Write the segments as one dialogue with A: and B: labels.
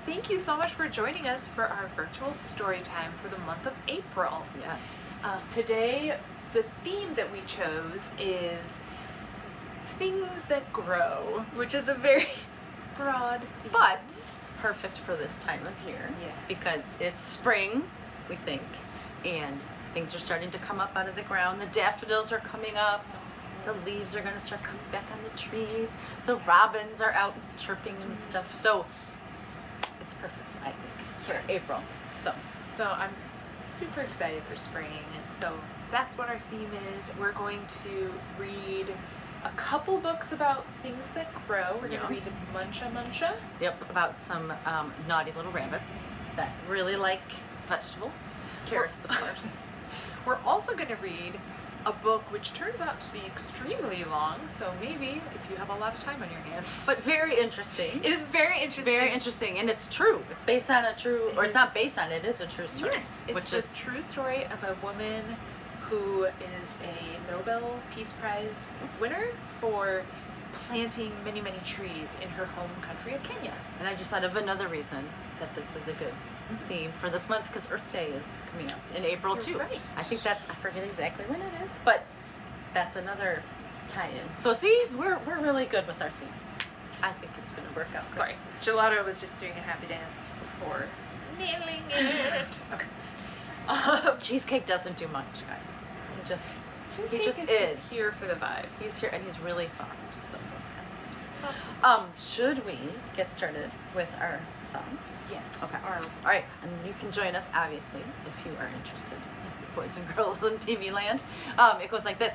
A: Thank you so much for joining us for our virtual story time for the month of April.
B: Yes.
A: Today, the theme that we chose is things that grow, which is a very broad theme.
B: But perfect for this time of year.
A: Yes.
B: Because it's spring, we think, and things are starting to come up out of the ground. The daffodils are coming up. The leaves are going to start coming back on the trees. The robins are out chirping and stuff. So it's perfect, I think, for April. So
A: I'm super excited for spring. So that's what our theme is. We're going to read a couple books about things that grow. We're going to read Muncha Muncha.
B: Yep, about some naughty little rabbits that really like vegetables. Carrots, of course.
A: We're also going to read a book which turns out to be extremely long, so maybe if you have a lot of time on your hands.
B: But very interesting.
A: It is very interesting.
B: Very interesting, and it's true. It's based on a true, or it's not based on, it is a true story.
A: Yes, it's the true story of a woman who is a Nobel Peace Prize winner for planting many, many trees in her home country of Kenya.
B: And I just thought of another reason that this is a good theme for this month, because Earth Day is coming up in April too.
A: Right.
B: I think I forget exactly when it is, but that's another tie-in. So see, we're really good with our theme. I think it's going to work out.
A: Sorry, Gelato was just doing a happy dance before nailing it. Okay.
B: Cheesecake doesn't do much, guys. He just
A: is just here for the vibes.
B: He's here, and he's really soft. So
A: that's nice.
B: Should we get started with our song?
A: Yes.
B: Okay. All right. And you can join us, obviously, if you are interested in boys and girls in TV land. It goes like this.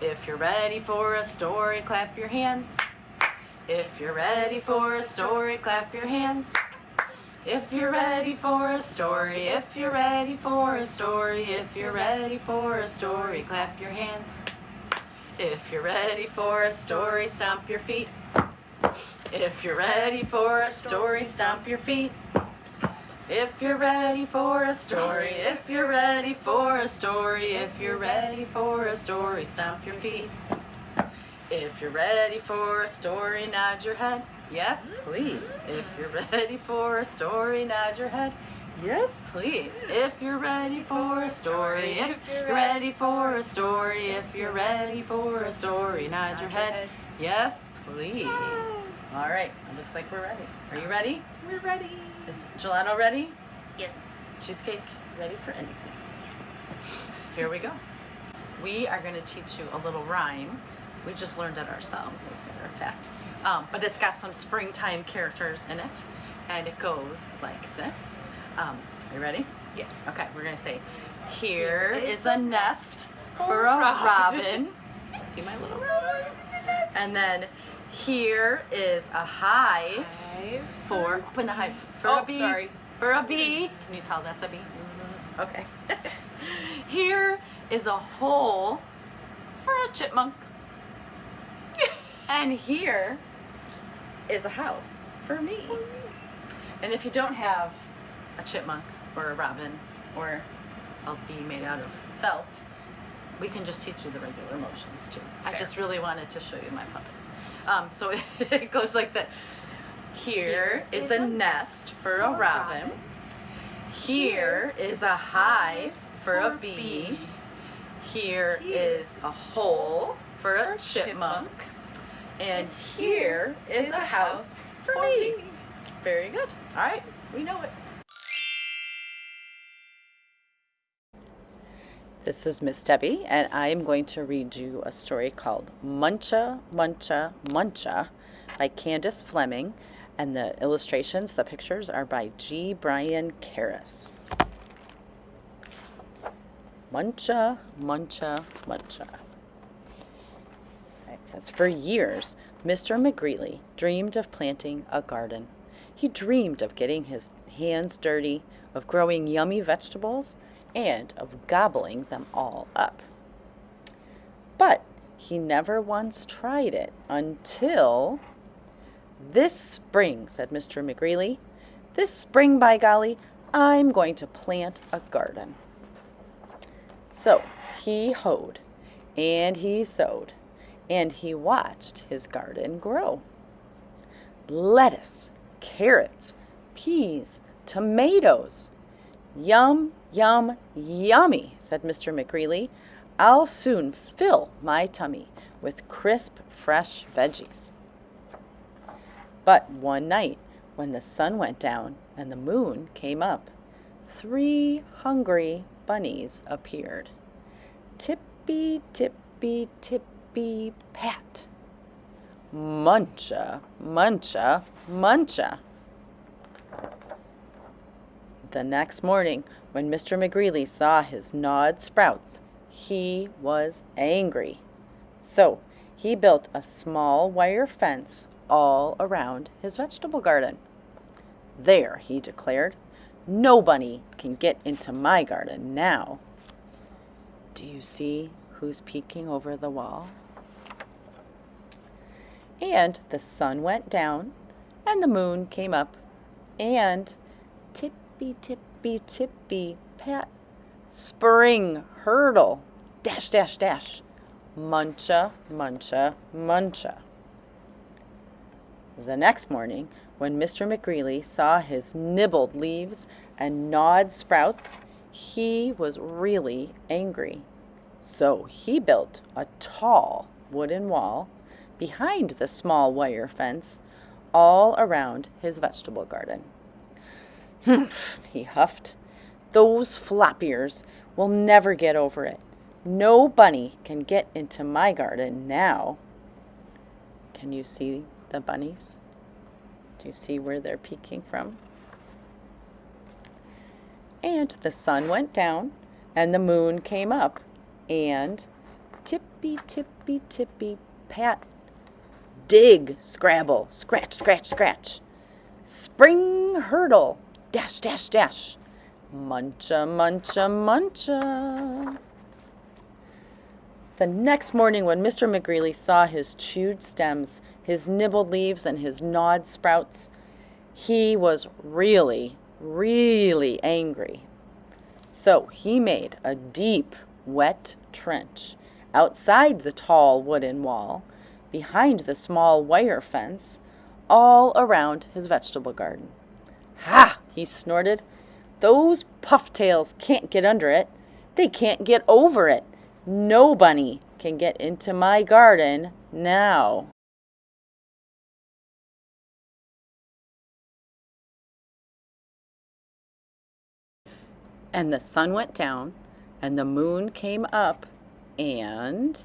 B: If you're ready for a story, clap your hands. If you're ready for a story, clap your hands. If you're ready for a story, if you're ready for a story, if you're ready for a story, clap your hands. If you're ready for a story, stomp your feet. If you're ready for a story, stomp your feet. If you're ready for a story, if you're ready for a story, if you're ready for a story, stomp your feet. If you're ready for a story, nod your head. Yes, please. If you're ready for a story, nod your head. Yes, please. If you're ready for a story, if you're ready for a story, if you're ready for a story, nod your head. Yes, please.
A: Yes.
B: All right, it looks like we're ready. Are you ready?
A: We're ready.
B: Is Gelato ready?
A: Yes.
B: Cheesecake ready for anything?
A: Yes.
B: Here we go. We are going to teach you a little rhyme. We just learned it ourselves, as a matter of fact. But it's got some springtime characters in it, and it goes like this. Are you ready?
A: Yes.
B: Okay, we're going to say, here is a nest for a robin. See my little robin? And then, here is a hive for, open the hive, for a bee.
A: Sorry.
B: For a bee. Can you tell that's a bee? Okay. Here is a hole for a chipmunk. And here is a house for me. And if you don't have a chipmunk or a robin or a bee made out of felt, we can just teach you the regular motions too. Fair. I just really wanted to show you my puppets. So it goes like this. Here is a nest for a robin. Here is a hive for a bee. Here is a hole for a chipmunk. And here is a house for me. Very good. All right, we know it. This is Miss Debbie, and I am going to read you a story called Muncha, Muncha, Muncha by Candace Fleming, and the illustrations, the pictures, are by G. Brian Karras. Muncha, Muncha, Muncha. It says, for years, Mr. McGreely dreamed of planting a garden. He dreamed of getting his hands dirty, of growing yummy vegetables, and of gobbling them all up. But he never once tried it until... This spring, said Mr. McGreely. This spring, by golly, I'm going to plant a garden. So he hoed, and he sowed, and he watched his garden grow. Lettuce, carrots, peas, tomatoes. Yum, yum, yummy, said Mr. McGreely. I'll soon fill my tummy with crisp, fresh veggies. But one night, when the sun went down and the moon came up, 3 hungry bunnies appeared. Tippy, tippy, tippy, pat. Muncha, muncha, muncha. The next morning, when Mr. McGreely saw his gnawed sprouts, he was angry. So he built a small wire fence all around his vegetable garden. There, he declared, no bunny can get into my garden now. Do you see who's peeking over the wall? And the sun went down, and the moon came up, and tippy, tippy, tippy, pat, spring, hurdle, dash, dash, dash, muncha, muncha, muncha. The next morning, when Mr. McGreely saw his nibbled leaves and gnawed sprouts, he was really angry. So he built a tall wooden wall behind the small wire fence all around his vegetable garden. Humph, he huffed. Those flop ears will never get over it. No bunny can get into my garden now. Can you see the bunnies? Do you see where they're peeking from? And the sun went down, and the moon came up, and tippy, tippy, tippy, pat, dig, scrabble, scratch, scratch, scratch, spring, hurdle, dash, dash, dash, muncha, muncha, muncha. The next morning, when Mr. McGreely saw his chewed stems, his nibbled leaves, and his gnawed sprouts, he was really, really angry. So he made a deep, wet trench outside the tall wooden wall, behind the small wire fence, all around his vegetable garden. Ha! He snorted. Those pufftails can't get under it. They can't get over it. No bunny can get into my garden now. And the sun went down, and the moon came up, and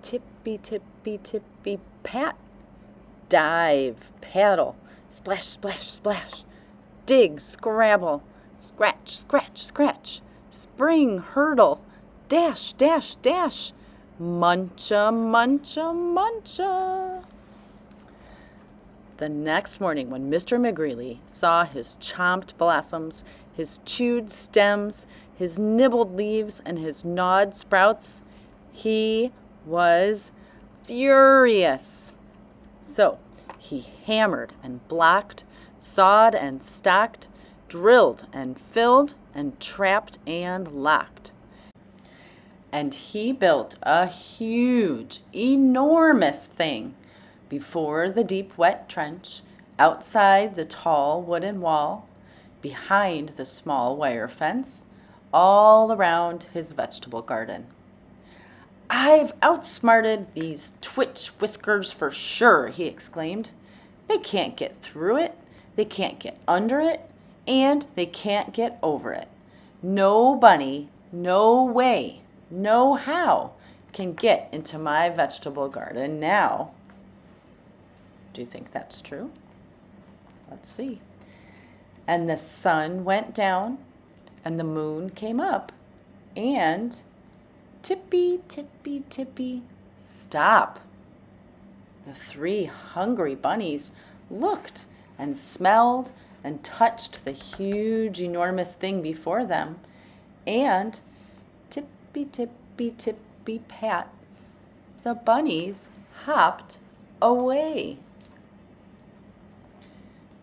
B: tippy, tippy, tippy, pat, dive, paddle, splash, splash, splash, dig, scrabble, scratch, scratch, scratch, spring, hurdle, dash, dash, dash, muncha, muncha, muncha. The next morning, when Mr. McGreely saw his chomped blossoms, his chewed stems, his nibbled leaves, and his gnawed sprouts, he was furious. So he hammered and blocked, sawed and stacked, drilled and filled, and trapped and locked. And he built a huge, enormous thing before the deep, wet trench, outside the tall wooden wall, behind the small wire fence, all around his vegetable garden. I've outsmarted these twitch whiskers for sure, he exclaimed. They can't get through it, they can't get under it, and they can't get over it. No bunny, no way, no how can get into my vegetable garden now. Do you think that's true? Let's see. And the sun went down, and the moon came up, and tippy, tippy, tippy, stop. The 3 hungry bunnies looked and smelled and touched the huge, enormous thing before them, and tippy, tippy, tippy, pat, the bunnies hopped away.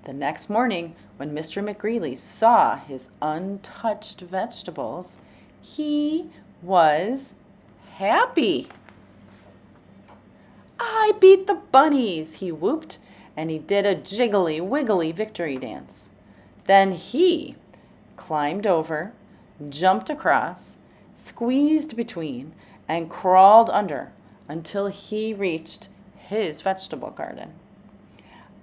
B: The next morning, when Mr. McGreely saw his untouched vegetables, he was happy. I beat the bunnies, he whooped, and he did a jiggly, wiggly victory dance. Then he climbed over, jumped across, squeezed between, and crawled under until he reached his vegetable garden.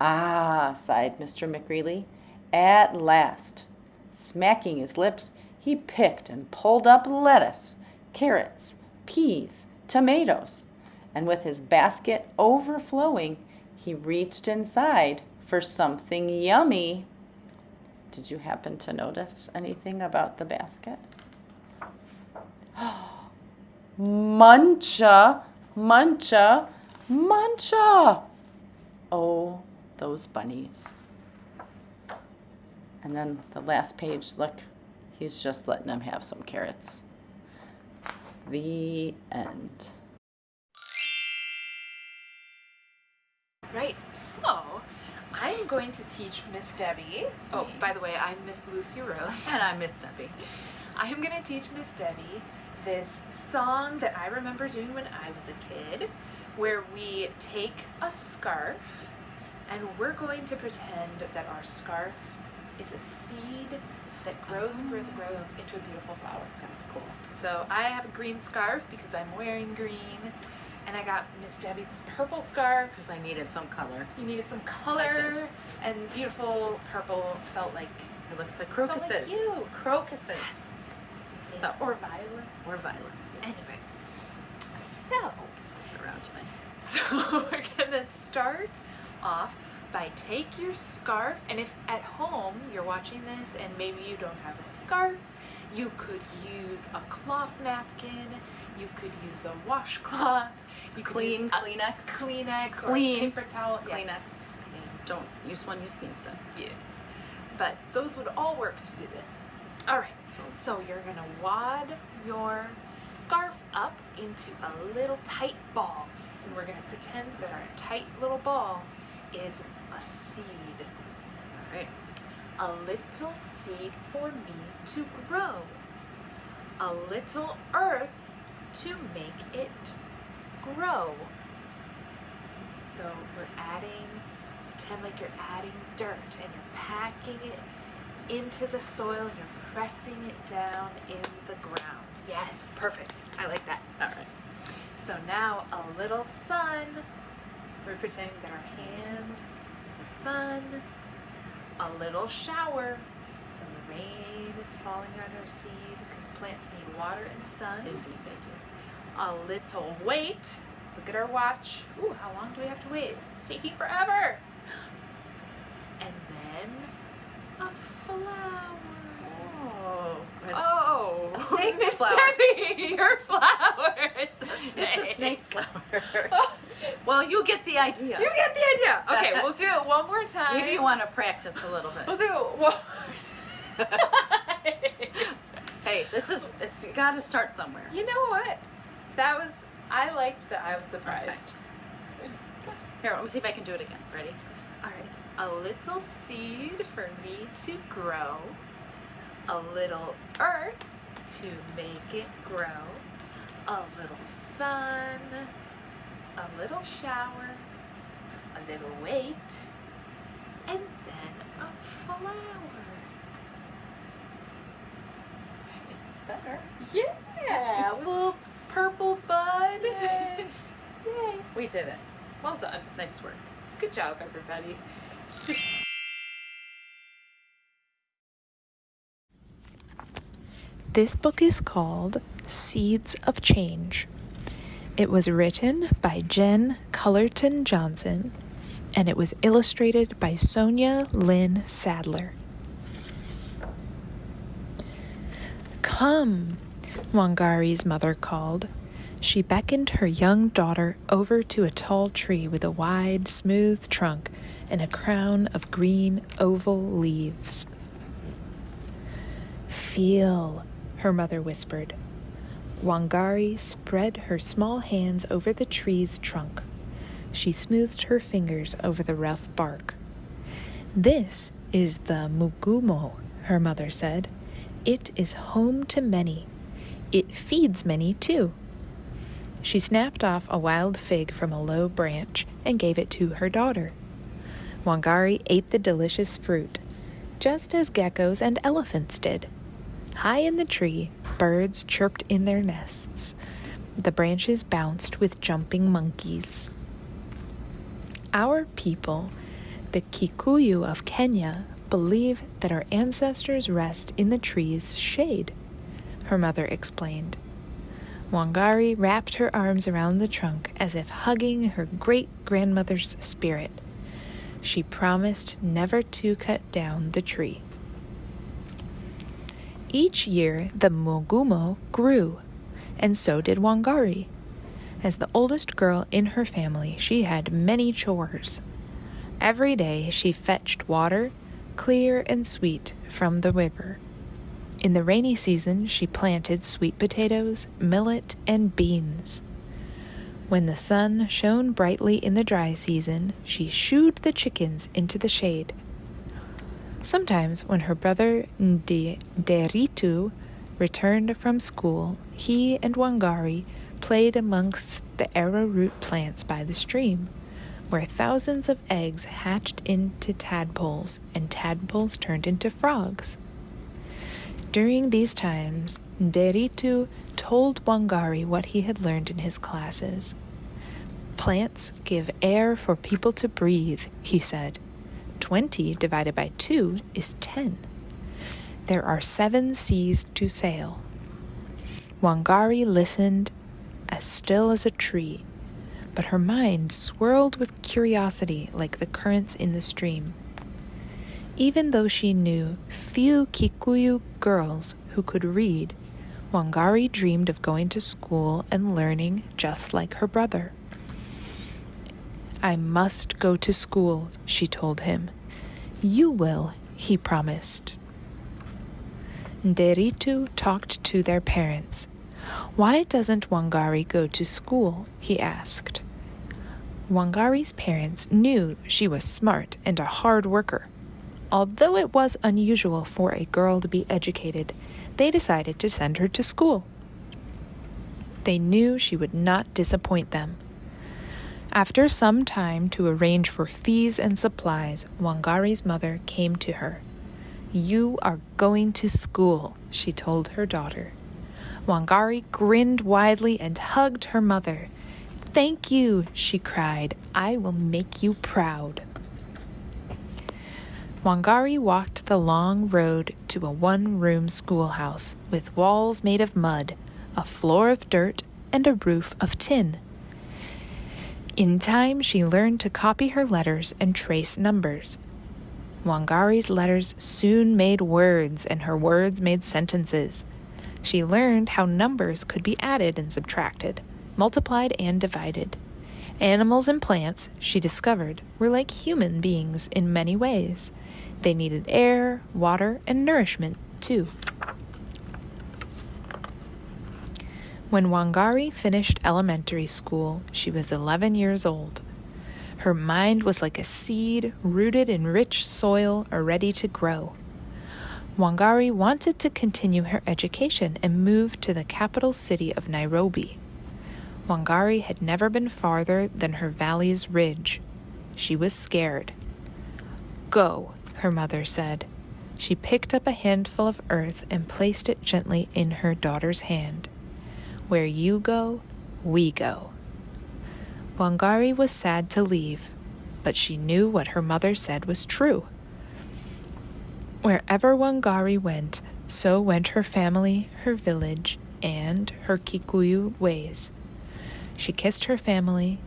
B: Ah, sighed Mr. McGreeley, at last. Smacking his lips, he picked and pulled up lettuce, carrots, peas, tomatoes, and with his basket overflowing, he reached inside for something yummy. Did you happen to notice anything about the basket? Muncha, muncha, muncha. Oh, those bunnies. And then the last page, look, he's just letting them have some carrots. The end.
A: Right, so I'm going to teach Miss Debbie. Oh, by the way, I'm Miss Lucy Rose.
B: And I'm Miss Debbie.
A: I'm going to teach Miss Debbie this song that I remember doing when I was a kid, where we take a scarf and we're going to pretend that our scarf is a seed that grows and grows and grows into a beautiful flower.
B: That's cool.
A: So I have a green scarf because I'm wearing green, and I got Miss Debbie this purple scarf.
B: Because I needed some color.
A: You needed some
B: I
A: color,
B: did.
A: and beautiful purple felt like
B: It looks like
A: felt
B: crocuses.
A: like you.
B: Crocuses.
A: Yes.
B: So-
A: Or violets.
B: Or violets. Yes.
A: Anyway, so
B: Get around to me.
A: So we're gonna start off by take your scarf, and if at home you're watching this and maybe you don't have a scarf, you could use a cloth napkin, you could use a washcloth, you could use a
B: Kleenex.
A: Kleenex
B: Clean.
A: or a paper towel.
B: Kleenex.
A: Yes.
B: Don't use one you sneezed in.
A: Yes. But those would all work to do this. All right. So you're gonna wad your scarf up into a little tight ball, and we're gonna pretend that our tight little ball is a seed.
B: All right.
A: A little seed for me to grow. A little earth to make it grow. So we're adding, pretend like you're adding dirt and you're packing it into the soil and you're pressing it down in the ground. Yes, perfect. I like that.
B: All right.
A: So now a little sun. We're pretending that our hand is the sun. A little shower. Some rain is falling on our seed because plants need water and sun.
B: Indeed they do.
A: A little wait. Look at our watch. Ooh, how long do we have to wait? It's taking forever. And then a flower.
B: Oh.
A: Oh,
B: A snake
A: Miss
B: flower.
A: Debbie, your flower. It's a snake.
B: It's a snake flower. Well, you get the idea.
A: You get the idea. Okay, we'll do it one more time.
B: Maybe you want to practice a little
A: We'll
B: bit.
A: do it one more time.
B: Hey, you got to start somewhere.
A: You know what? I liked that I was surprised.
B: Here, let me see if I can do it again. Ready?
A: All right. A little seed for me to grow. A little earth to make it grow. A little sun. A little shower. A little wait. And then a flower.
B: Better.
A: Yeah, a little purple bud.
B: Yay.
A: Yay.
B: We did it.
A: Well done.
B: Nice work.
A: Good job, everybody. This book is called Seeds of Change. It was written by Jen Cullerton Johnson, and it was illustrated by Sonia Lynn Sadler. Come, Wangari's mother called. She beckoned her young daughter over to a tall tree with a wide, smooth trunk and a crown of green, oval leaves. Feel, her mother whispered. Wangari spread her small hands over the tree's trunk. She smoothed her fingers over the rough bark. This is the mugumo, her mother said. It is home to many. It feeds many, too. She snapped off a wild fig from a low branch and gave it to her daughter. Wangari ate the delicious fruit. just as geckos and elephants did. High in the tree, birds chirped in their nests. The branches bounced with jumping monkeys. Our people, the Kikuyu of Kenya, believe that our ancestors rest in the tree's shade, her mother explained. Wangari wrapped her arms around the trunk as if hugging her great-grandmother's spirit. She promised never to cut down the tree. Each year, the mugumo grew, and so did Wangari. As the oldest girl in her family, she had many chores. Every day she fetched water, clear and sweet, from the river. In the rainy season, she planted sweet potatoes, millet, and beans. When the sun shone brightly in the dry season, she shooed the chickens into the shade. Sometimes, when her brother Nderitu returned from school, he and Wangari played amongst the arrowroot plants by the stream, where thousands of eggs hatched into tadpoles, and tadpoles turned into frogs. During these times, Nderitu told Wangari what he had learned in his classes. Plants give air for people to breathe, he said. 20 divided by 2 is 10. There are 7 seas to sail. Wangari listened, as still as a tree, but her mind swirled with curiosity like the currents in the stream. Even though she knew few Kikuyu girls who could read, Wangari dreamed of going to school and learning just like her brother. I must go to school, she told him. You will, he promised. Nderitu talked to their parents. Why doesn't Wangari go to school? He asked. Wangari's parents knew she was smart and a hard worker. Although it was unusual for a girl to be educated, they decided to send her to school. They knew she would not disappoint them. After some time to arrange for fees and supplies, Wangari's mother came to her. You are going to school, she told her daughter. Wangari grinned widely and hugged her mother. Thank you, she cried. I will make you proud. Wangari walked the long road to a one-room schoolhouse with walls made of mud, a floor of dirt, and a roof of tin. In time, she learned to copy her letters and trace numbers. Wangari's letters soon made words, and her words made sentences. She learned how numbers could be added and subtracted, multiplied and divided. Animals and plants, she discovered, were like human beings in many ways. They needed air, water, and nourishment, too. When Wangari finished elementary school, she was 11 years old. Her mind was like a seed rooted in rich soil ready to grow. Wangari wanted to continue her education and moved to the capital city of Nairobi. Wangari had never been farther than her valley's ridge. She was scared. Go, her mother said. She picked up a handful of earth and placed it gently in her daughter's hand. Where you go, we go. Wangari was sad to leave, but she knew what her mother said was true. Wherever Wangari went, so went her family, her village, and her Kikuyu ways. She kissed her family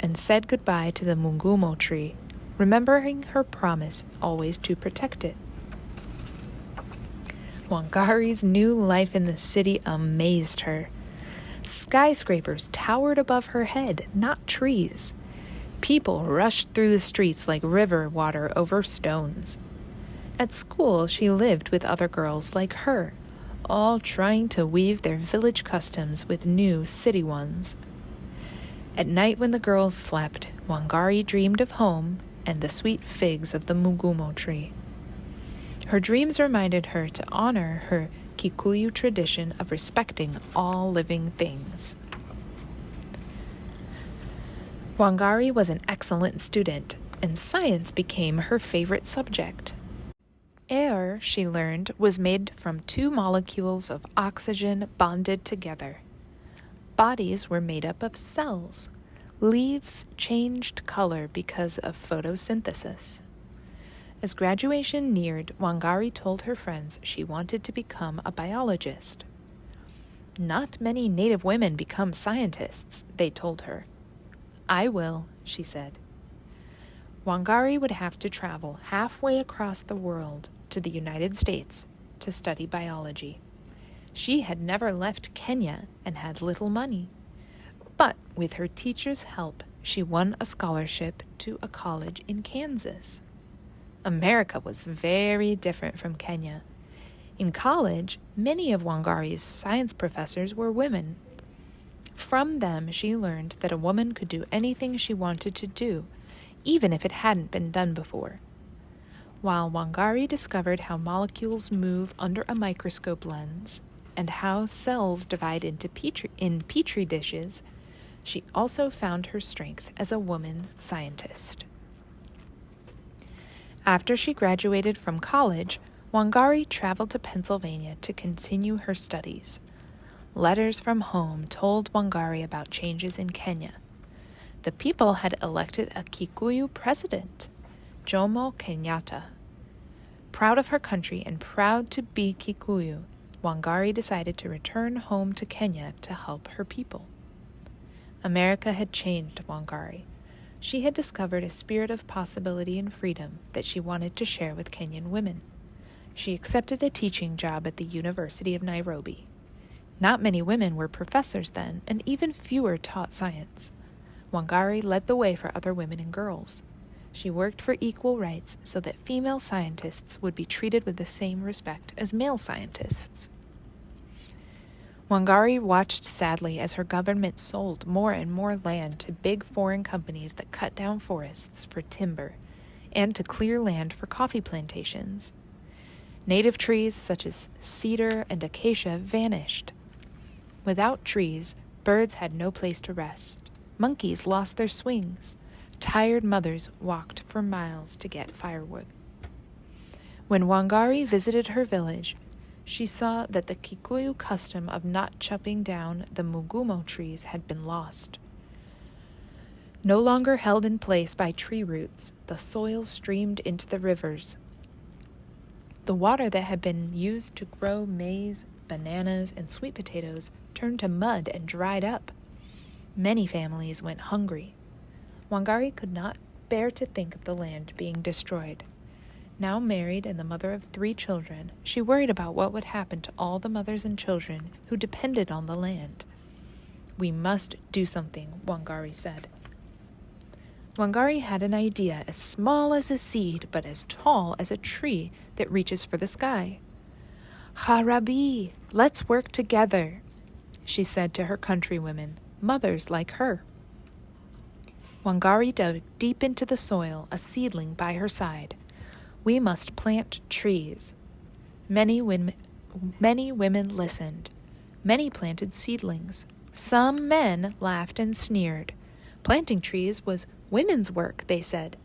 A: and said goodbye to the mugumo tree, remembering her promise always to protect it. Wangari's new life in the city amazed her. Skyscrapers towered above her head, not trees. People rushed through the streets like river water over stones. At school, she lived with other girls like her, all trying to weave their village customs with new city ones. At night when the girls slept, Wangari dreamed of home and the sweet figs of the mugumo tree. Her dreams reminded her to honor her Kikuyu tradition of respecting all living things. Wangari was an excellent student, and science became her favorite subject. Air, she learned, was made from 2 molecules of oxygen bonded together. Bodies were made up of cells. Leaves changed color because of photosynthesis. As graduation neared, Wangari told her friends she wanted to become a biologist. Not many Native women become scientists, they told her. I will, she said. Wangari would have to travel halfway across the world to the United States to study biology. She had never left Kenya and had little money. But with her teacher's help, she won a scholarship to a college in Kansas. America was very different from Kenya. In college, many of Wangari's science professors were women. From them, she learned that a woman could do anything she wanted to do, even if it hadn't been done before. While Wangari discovered how molecules move under a microscope lens and how cells divide into petri dishes, she also found her strength as a woman scientist. After she graduated from college, Wangari traveled to Pennsylvania to continue her studies. Letters from home told Wangari about changes in Kenya. The people had elected a Kikuyu president, Jomo Kenyatta. Proud of her country and proud to be Kikuyu, Wangari decided to return home to Kenya to help her people. America had changed Wangari. She had discovered a spirit of possibility and freedom that she wanted to share with Kenyan women. She accepted a teaching job at the University of Nairobi. Not many women were professors then, and even fewer taught science. Wangari led the way for other women and girls. She worked for equal rights so that female scientists would be treated with the same respect as male scientists. Wangari watched sadly as her government sold more and more land to big foreign companies that cut down forests for timber and to clear land for coffee plantations. Native trees such as cedar and acacia vanished. Without trees, birds had no place to rest. Monkeys lost their swings. Tired mothers walked for miles to get firewood. When Wangari visited her village, she saw that the Kikuyu custom of not chopping down the mugumo trees had been lost. No longer held in place by tree roots, the soil streamed into the rivers. The water that had been used to grow maize, bananas, and sweet potatoes turned to mud and dried up. Many families went hungry. Wangari could not bear to think of the land being destroyed. Now married and the mother of 3 children, she worried about what would happen to all the mothers and children who depended on the land. We must do something, Wangari said. Wangari had an idea as small as a seed but as tall as a tree that reaches for the sky. Harabi, let's work together, she said to her countrywomen, mothers like her. Wangari dug deep into the soil, a seedling by her side. We must plant trees. Many women listened. Many planted seedlings. Some men laughed and sneered. Planting trees was women's work, they said.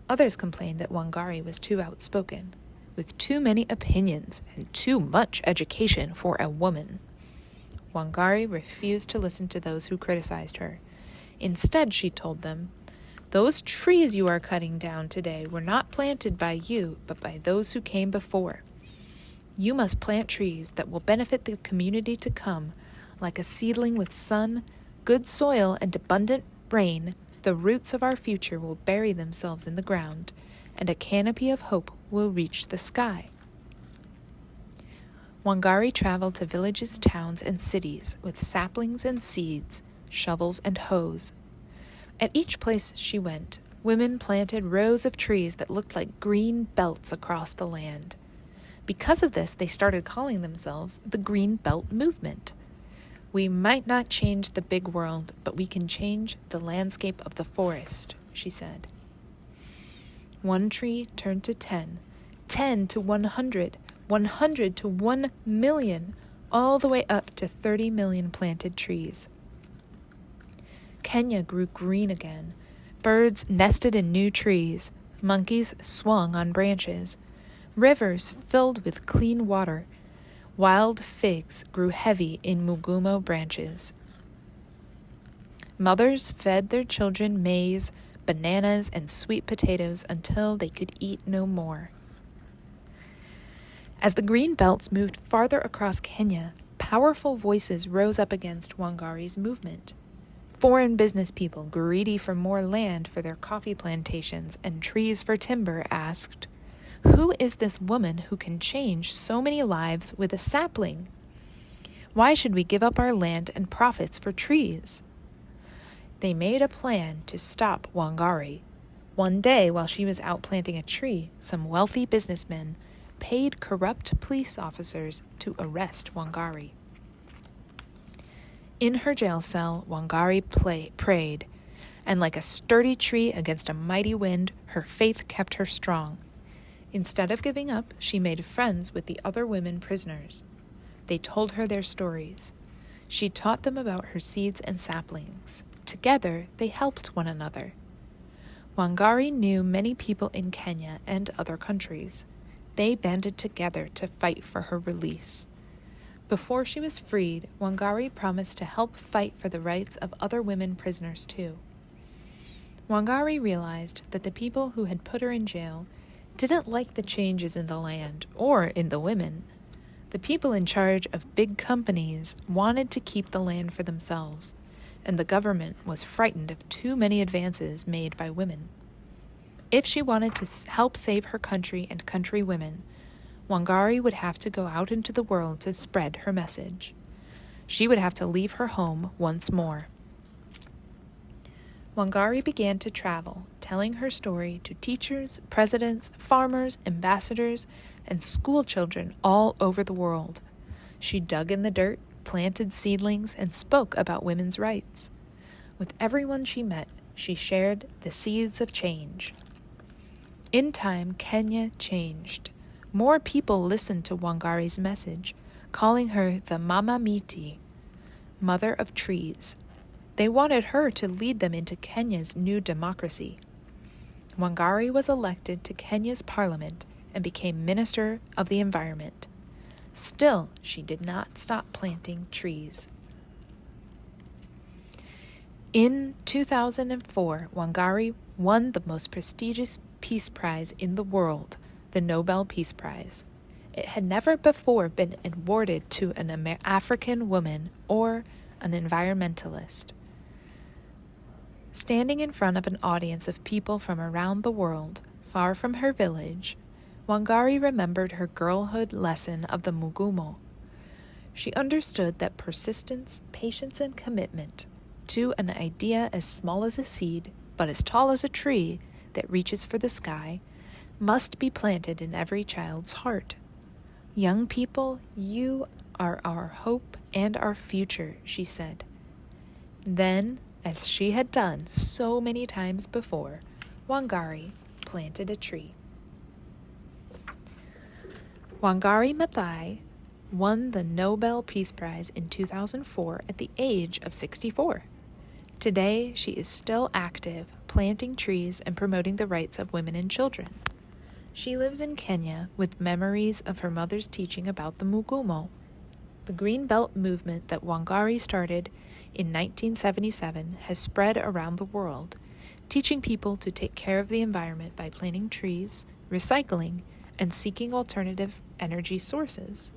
A: Others complained that Wangari was too outspoken, with too many opinions and too much education for a woman. Wangari refused to listen to those who criticized her. Instead, she told them, those trees you are cutting down today were not planted by you, but by those who came before. You must plant trees that will benefit the community to come. Like a seedling with sun, good soil, and abundant rain, the roots of our future will bury themselves in the ground, and a canopy of hope will reach the sky. Wangari traveled to villages, towns, and cities with saplings and seeds, shovels and hoes. At each place she went, women planted rows of trees that looked like green belts across the land. Because of this, they started calling themselves the Green Belt Movement. We might not change the big world, but we can change the landscape of the forest, she said. 1 tree turned to 10, 10 to 100, 100 to 1 million, all the way up to 30 million planted trees. Kenya grew green again. Birds nested in new trees. Monkeys swung on branches. Rivers filled with clean water. Wild figs grew heavy in mugumo branches. Mothers fed their children maize, bananas, and sweet potatoes until they could eat no more. As the green belts moved farther across Kenya, powerful voices rose up against Wangari's movement. Foreign business people, greedy for more land for their coffee plantations and trees for timber, asked, "Who is this woman who can change so many lives with a sapling? Why should we give up our land and profits for trees?" They made a plan to stop Wangari. One day, while she was out planting a tree, some wealthy businessmen paid corrupt police officers to arrest Wangari. In her jail cell, Wangari prayed, and like a sturdy tree against a mighty wind, her faith kept her strong. Instead of giving up, she made friends with the other women prisoners. They told her their stories. She taught them about her seeds and saplings. Together, they helped one another. Wangari knew many people in Kenya and other countries. They banded together to fight for her release. Before she was freed, Wangari promised to help fight for the rights of other women prisoners too. Wangari realized that the people who had put her in jail didn't like the changes in the land or in the women. The people in charge of big companies wanted to keep the land for themselves, and the government was frightened of too many advances made by women. If she wanted to help save her country and country women, Wangari would have to go out into the world to spread her message. She would have to leave her home once more. Wangari began to travel, telling her story to teachers, presidents, farmers, ambassadors, and school children all over the world. She dug in the dirt, planted seedlings, and spoke about women's rights. With everyone she met, she shared the seeds of change. In time, Kenya changed. More people listened to Wangari's message, calling her the Mama Miti, Mother of Trees. They wanted her to lead them into Kenya's new democracy. Wangari was elected to Kenya's parliament and became Minister of the Environment. Still, she did not stop planting trees. In 2004, Wangari won the most prestigious peace prize in the world, the Nobel Peace Prize. It had never before been awarded to an African woman or an environmentalist. Standing in front of an audience of people from around the world, far from her village, Wangari remembered her girlhood lesson of the Mugumo. She understood that persistence, patience, and commitment to an idea as small as a seed, but as tall as a tree that reaches for the sky, must be planted in every child's heart. Young people, you are our hope and our future, she said. Then, as she had done so many times before, Wangari planted a tree. Wangari Maathai won the Nobel Peace Prize in 2004 at the age of 64. Today, she is still active, planting trees and promoting the rights of women and children. She lives in Kenya with memories of her mother's teaching about the Mugumo. The Green Belt movement that Wangari started in 1977 has spread around the world, teaching people to take care of the environment by planting trees, recycling, and seeking alternative energy sources.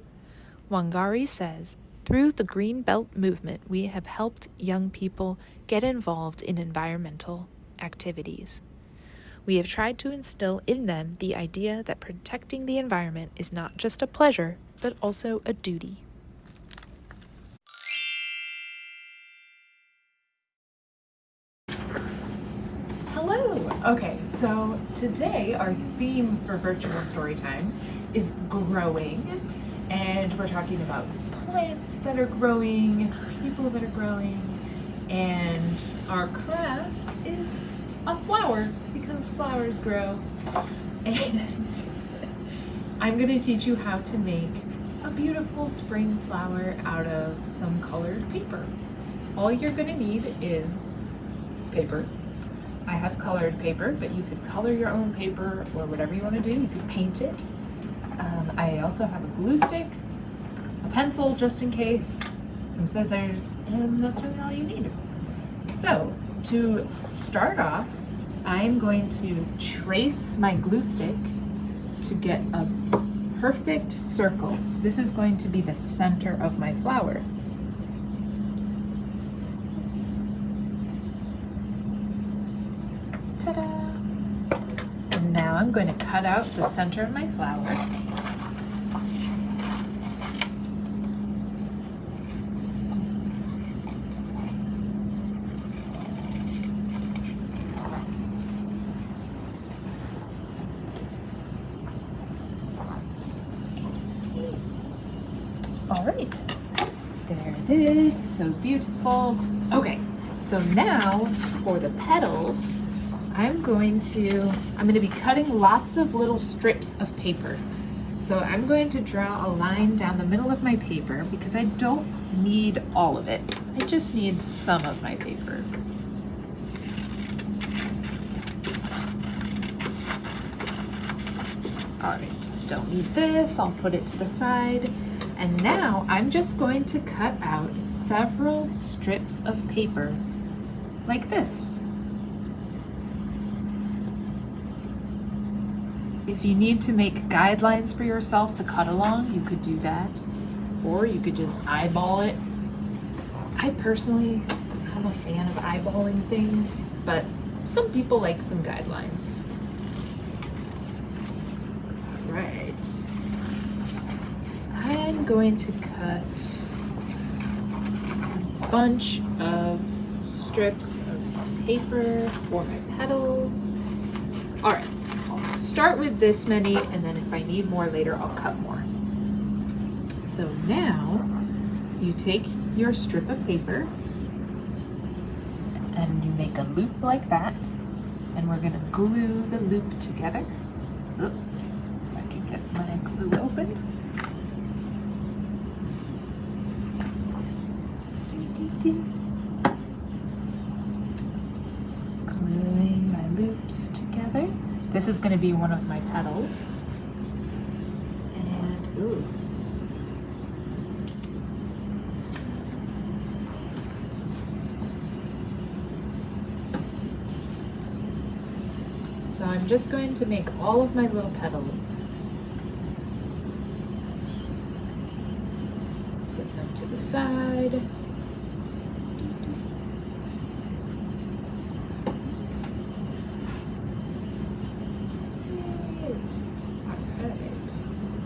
A: Wangari says, "Through the Green Belt movement, we have helped young people get involved in environmental activities. We have tried to instill in them the idea that protecting the environment is not just a pleasure, but also a duty."
C: Hello! Okay, so today our theme for virtual Storytime is growing, and we're talking about plants that are growing, people that are growing, and our craft is a flower because flowers grow. And I'm going to teach you how to make a beautiful spring flower out of some colored paper. All you're going to need is paper. I have colored paper, but you could color your own paper or whatever you want to do. You could paint it. I also have a glue stick, a pencil just in case, some scissors, and that's really all you need. So to start off, I'm going to trace my glue stick to get a perfect circle. This is going to be the center of my flower. Ta-da! And now I'm going to cut out the center of my flower. All right, there it is, so beautiful. Okay, so now for the petals, I'm going to be cutting lots of little strips of paper. So I'm going to draw a line down the middle of my paper because I don't need all of it. I just need some of my paper. All right, don't need this, I'll put it to the side. And now I'm just going to cut out several strips of paper like this. If you need to make guidelines for yourself to cut along, you could do that. Or you could just eyeball it. I personally am a fan of eyeballing things, but some people like some guidelines. Right. I'm going to cut a bunch of strips of paper for my petals. All right, I'll start with this many, and then if I need more later, I'll cut more. So now you take your strip of paper and you make a loop like that, and we're gonna glue the loop together. If I can get my glue open. Gluing my loops together. This is going to be one of my petals. And ooh. So I'm just going to make all of my little petals. Put them to the side.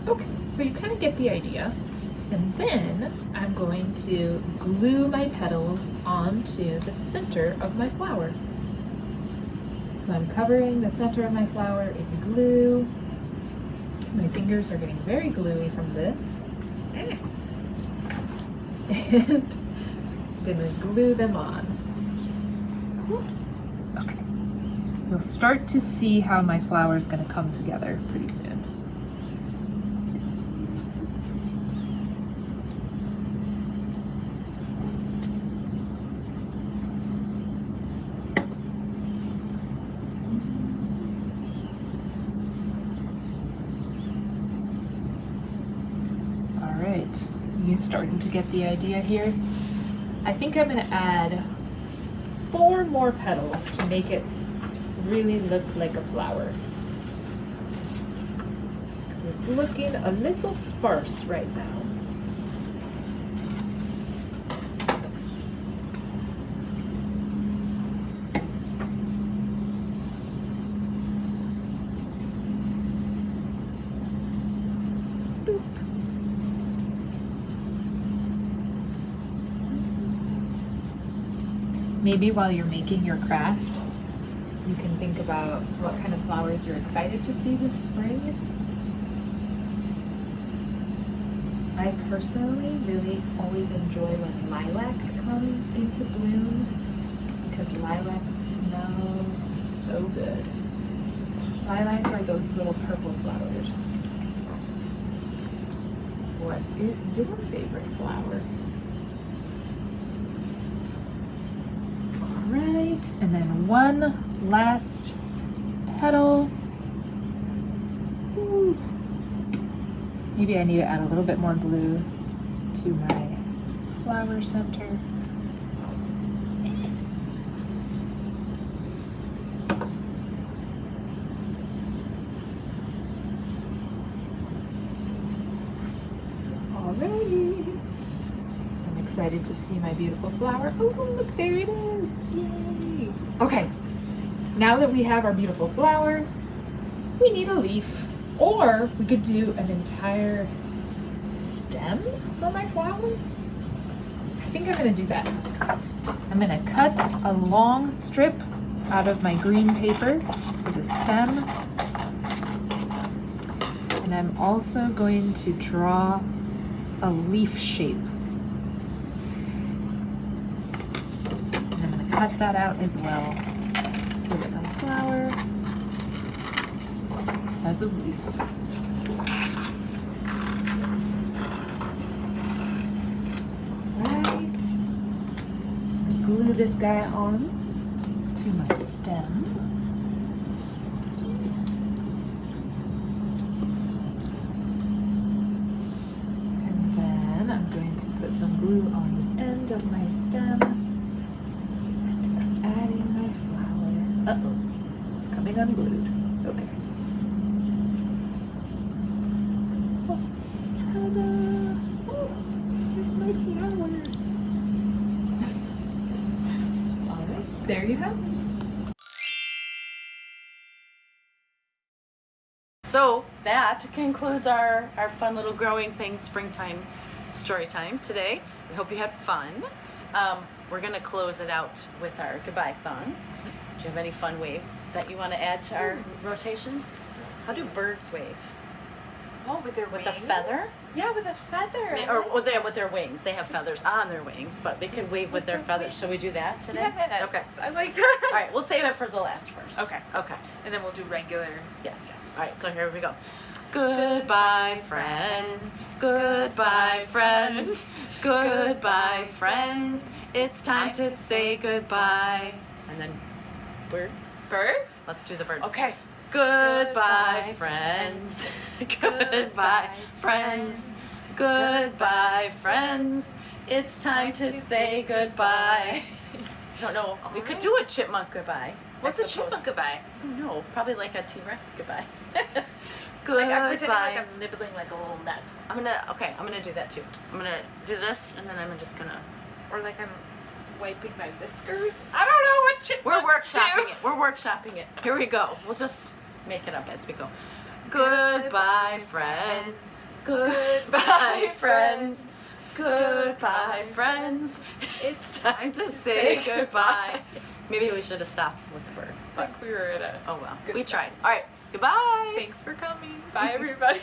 C: Okay, so you kind of get the idea. And then I'm going to glue my petals onto the center of my flower. So I'm covering the center of my flower in glue. My fingers are getting very gluey from this. And I'm gonna glue them on. Whoops. Okay. You'll start to see how my flower is gonna come together pretty soon. You starting to get the idea here? I think I'm going to add 4 more petals to make it really look like a flower. It's looking a little sparse right now. Maybe while you're making your craft, you can think about what kind of flowers you're excited to see this spring. I personally really always enjoy when lilac comes into bloom because lilac smells so good. Lilac are those little purple flowers. What is your favorite flower? Right, and then one last petal. Ooh.
A: Maybe I need to add a little bit more glue to my flower center. Alrighty. I'm excited to see my beautiful flower. Oh, look, there it is. Yay. Okay, now that we have our beautiful flower, we need a leaf. Or we could do an entire stem for my flower. I think I'm gonna do that. I'm gonna cut a long strip out of my green paper for the stem. And I'm also going to draw a leaf shape. And I'm gonna cut that out as well so that my flower has a leaf. Right. Glue this guy on to my stem. And then I'm going to put some glue on the end of my stem. And I'm adding my flower. Uh-oh, it's coming unglued. Okay. Ta-da! Oh, here's my flower. All right, there you have it.
B: So that concludes our fun little growing thing springtime story time today. We hope you had fun. We're gonna close it out with our goodbye song. Do you have any fun waves that you want to add to our rotation? How do birds wave?
A: Oh, with their
B: With
A: wings?
B: a feather?
A: Yeah, with a feather.
B: Or they with their wings. They have feathers on their wings, but they can wave with their feathers. Shall we do that today?
A: Yes,
B: Okay.
A: I like that.
B: All right, we'll save it for the last first.
A: Okay.
B: Okay.
A: And then we'll do regular.
B: Yes. All right, so here we go. Goodbye, friends. Goodbye, friends. Goodbye, friends. It's time to say goodbye. And then birds.
A: Birds?
B: Let's do the birds.
A: Okay.
B: Goodbye, friends. Goodbye, friends. Goodbye, friends. It's time to say goodbye. I don't know. We could do a chipmunk goodbye.
A: What's a chipmunk goodbye?
B: I don't know. Probably like a T-Rex goodbye.
A: Like I'm pretending
B: Goodbye.
A: like I'm nibbling like a little nut.
B: I'm gonna do that too. I'm gonna do this, and then I'm just gonna.
A: Or like I'm wiping my whiskers. I don't know what
B: We're
A: chipmunks
B: workshopping
A: do.
B: it. We're workshopping it. Here we go. We'll just make it up as we go. Goodbye, friends. Goodbye, friends. Goodbye, friends. It's time to say goodbye. Maybe we should have stopped with the bird.
A: I think we were at a
B: Oh well.
A: Good
B: We
A: stuff.
B: tried. All right. Goodbye.
A: Thanks for coming. Bye, everybody.